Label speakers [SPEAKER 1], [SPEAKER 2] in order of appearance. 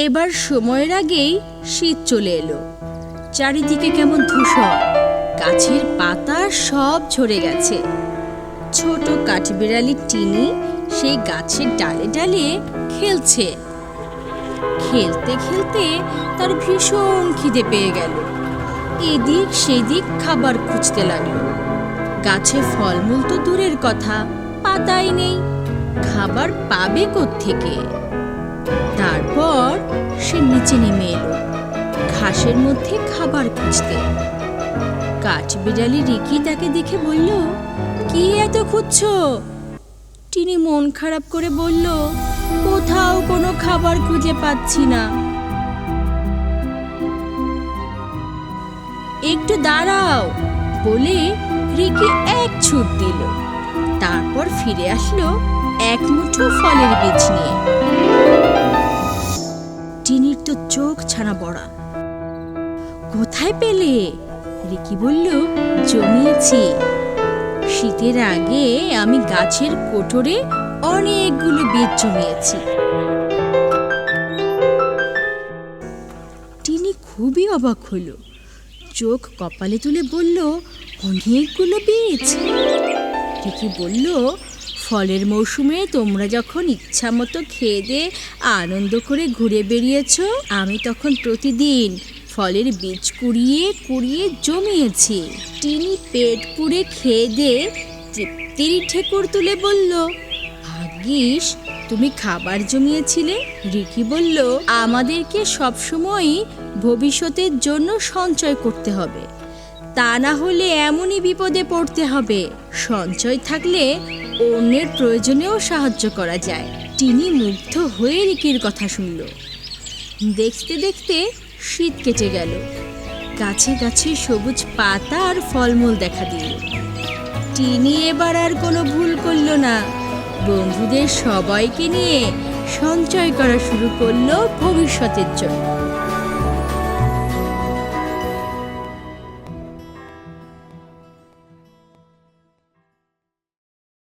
[SPEAKER 1] এবার সময়ের আগেই শীত চলে এলো। চারিদিকে কেমন ধূসর, গাছের পাতা সব ঝরে গেছে। ছোট কাঠবিড়ালি টিনি সেই গাছের ডালে ডালে খেলছে। খেলতে খেলতে তার ভীষণ খিদে পেয়ে গেল। এদিক সেদিক খাবার খুঁজতে লাগলো। গাছে ফলমূল তো দূরের কথা, পাতাই নেই, খাবার পাবে কোত্থেকে? তারপর সে নিচে নেমে এলো ঘাসের মধ্যে খাবার খুঁজতে। কাঠবিড়ালি রিকি তাকে দেখে বলল, কি এত খুঁজছো? টিনি মন খারাপ করে বলল, কোথাও কোনো খাবার খুঁজে পাচ্ছি না। একটু দাঁড়াও বলে রিকি এক ছুট দিল। তারপর ফিরে আসলো এক মুঠো ফলের বীজ নিয়ে। টিনির তো চোখ ছানা বড়া। কোথায় পেলে? রিকি বলল, জমিয়েছি। শীতের আগে আমি গাছের কোটরে অনেকগুলো বীজ জমিয়েছি। টিনি খুবই অবাক হলো, চোখ কপালে তুলে বলল, অনেকগুলো বীজ? রিকি বলল, ফলের মৌসুমে তোমরা যখন ইচ্ছা মতো খেয়ে দিয়ে আনন্দ করে ঘুরে বেরিয়েছ, আমি তখন প্রতিদিন ফলের বীজ কুড়িয়ে কুড়িয়ে জমিয়েছি। টিনি পেট পুড়ে খেয়ে দিয়ে তৃপ্তির ঠেকুর তুলে বলল, ভাগ্যিস তুমি খাবার জমিয়েছিলে। রিকি বলল, আমাদেরকে সবসময়ই ভবিষ্যতের জন্য সঞ্চয় করতে হবে, তা না হলে এমনই বিপদে পড়তে হবে। সঞ্চয় থাকলে অন্যের প্রয়োজনেও সাহায্য করা যায়। টিনি মুগ্ধ হয়ে রিকির কথা শুনল। দেখতে দেখতে শীত কেটে গেল। গাছে গাছে সবুজ পাতা আর ফলমূল দেখা দিল। টিনি এবার আর কোনো ভুল করল না। বন্ধুদের সবাইকে নিয়ে সঞ্চয় করা শুরু করলো ভবিষ্যতের জন্য।